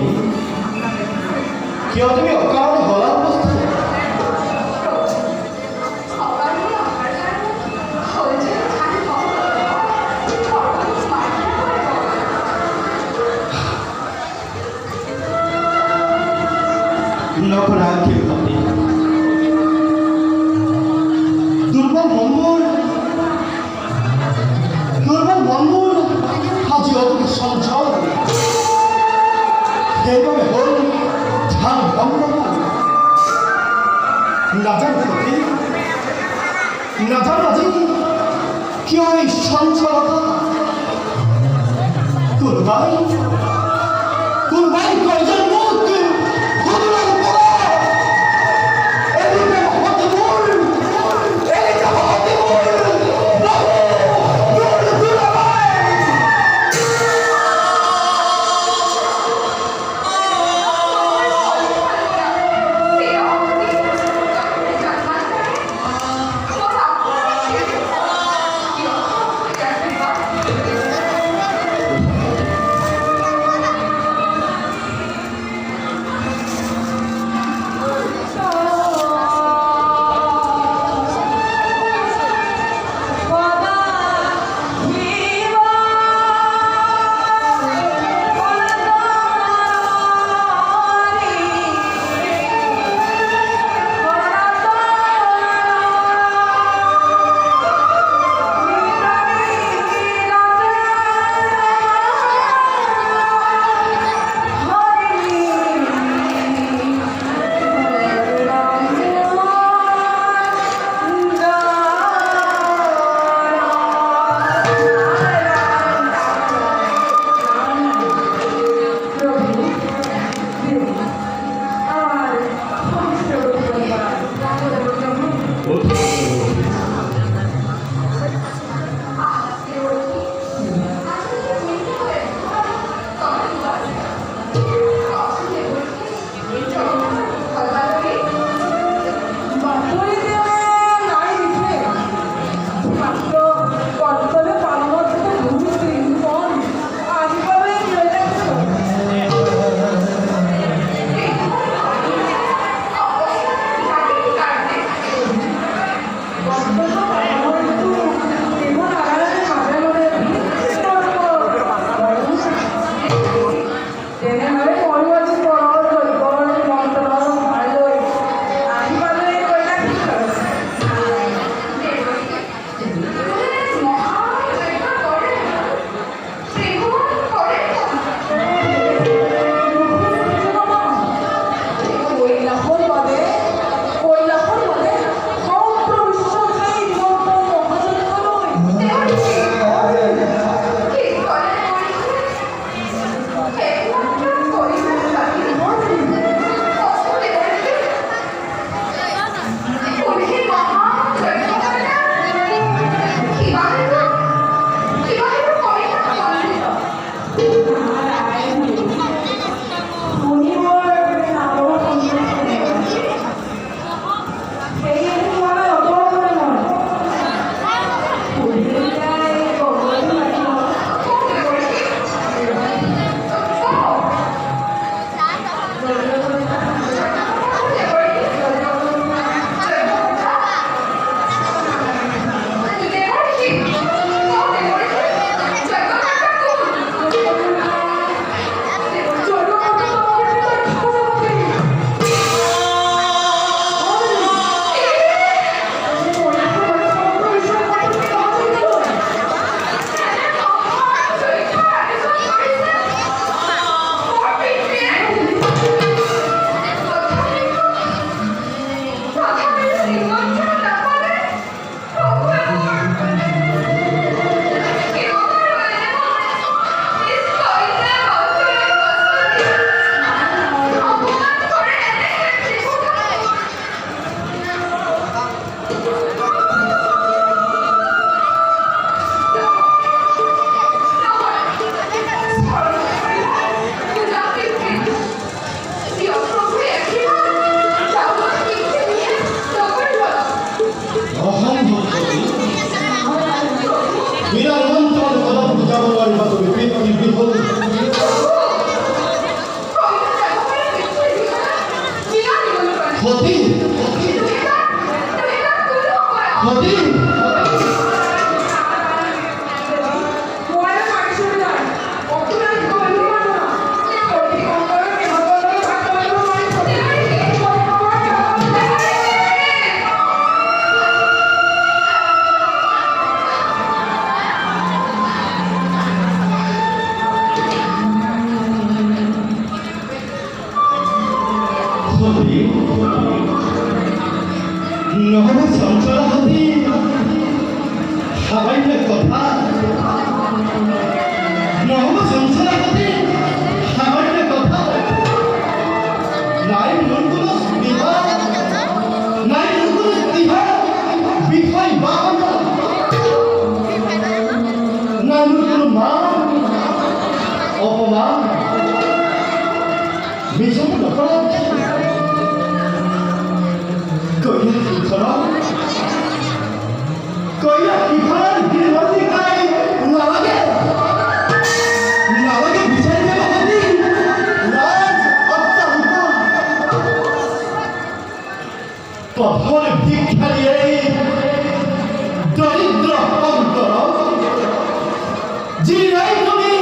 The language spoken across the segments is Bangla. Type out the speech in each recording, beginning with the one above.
어머니, 기어들며 가운데 허락 보세요. 너그나 기억하니 durban monmul haji 어떻게 선처 대범의 헐 장 범라고 나장 그때 나장까지 기어의 선처하다 굿바이 걸전 못그 호들하고 보라 에리베가 호들볼 에리가 호들볼 너무 너를 들어봐 어디? 어디? 너무 성철하니 하와이의 거다. 너무 성철하니 하와이의 거다. 나의 눈구는 비하, 나의 눈구는 비하, 비하이 마음이야. 나의 눈구는 마음, 어머마, 미소는 어떠나? Koya ikan dirwati kai lawage bichane bahati raj atta hutta tohor bhikhariye daridra antara jirai tumi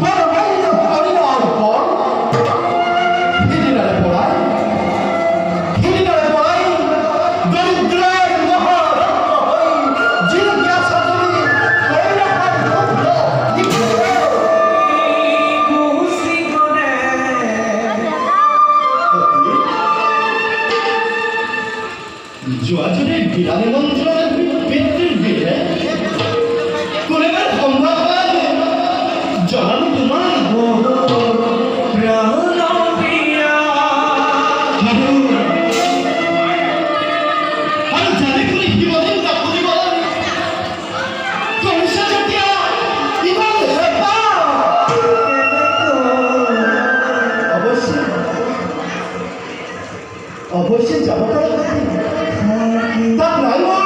barbaino paribar por hidinare porai daridra 주아주를 비라는 멈추라는 빛을 위해 꾸레가 건강한 전하는구만 하루 자네들이 힘어진 나쁘지만 동사적이야 이걸 해봐 어버씨 잡아가라 tak lalu Allah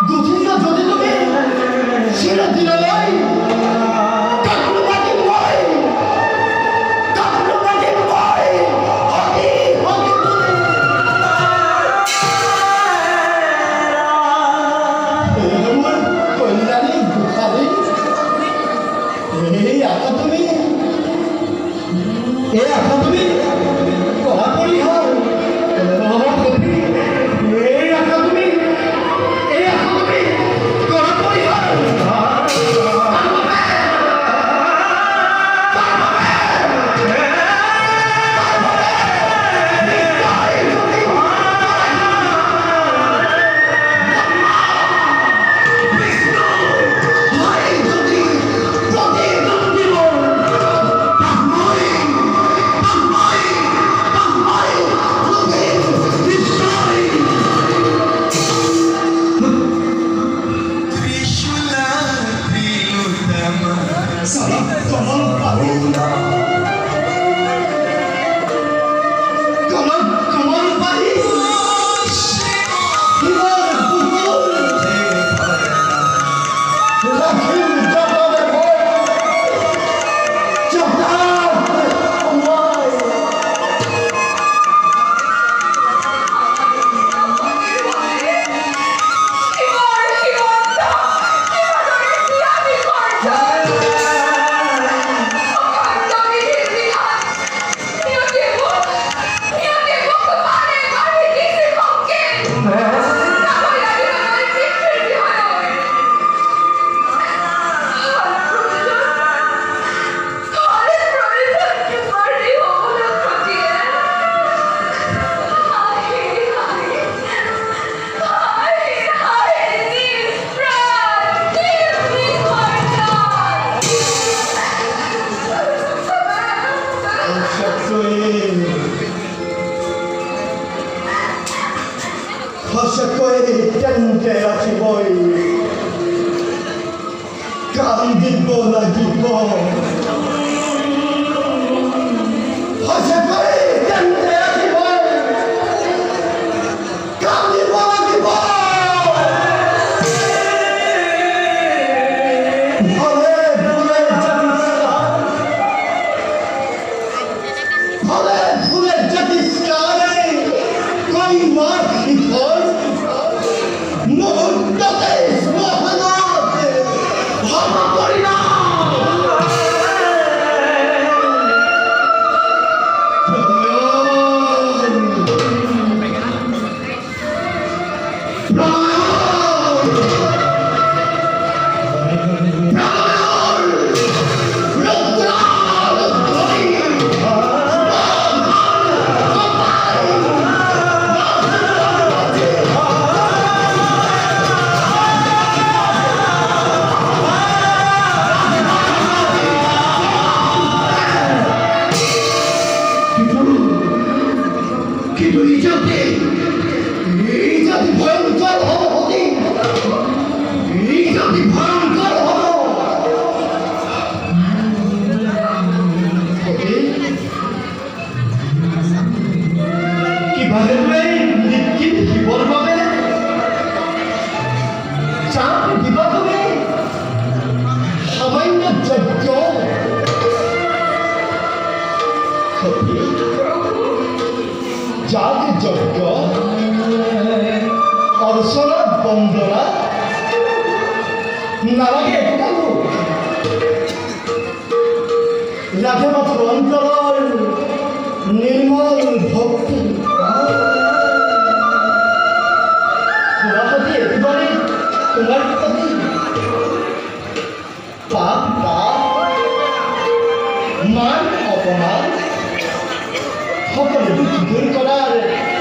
দুদিনটা যদি তুমি ছেড়ে দিলে নাই কাকুর বাকি বই কাকুর বাকি বই হকি হকি এমন কল্যাণী দুঃখালী এই আকা তুমি পড়াপড়ি হয় এই আকা তুমি পড়াপড়ি হয় কান্দিব লাগিব সঁচাকৈ কান্দে আহিব কান্দিব লাগিব ফলে ফুলে জাতিষ্কাৰে কইমাৰ ইফল মুহূৰ্ততে শ্মশানতে ভব পৰিণাম কিন্তু এই জাতি ভয়ঙ্কর হতে এই জাতি ভয়ঙ্কর কিভাবে নিশ্চিত শিবর বাবে চাপ দিবা তুমি সামান্য যজ্ঞ যাগ যজ্ঞ অর্চনা বন্দনা নালাগে একো লাগে মাত্র অন্তৰৰ নিৰ্মল ভক্তি তোমাৰ প্ৰতি একেবাৰে তোমাৰ প্ৰতি পাপ মান অপমান সকলো দূৰ কৰাৰ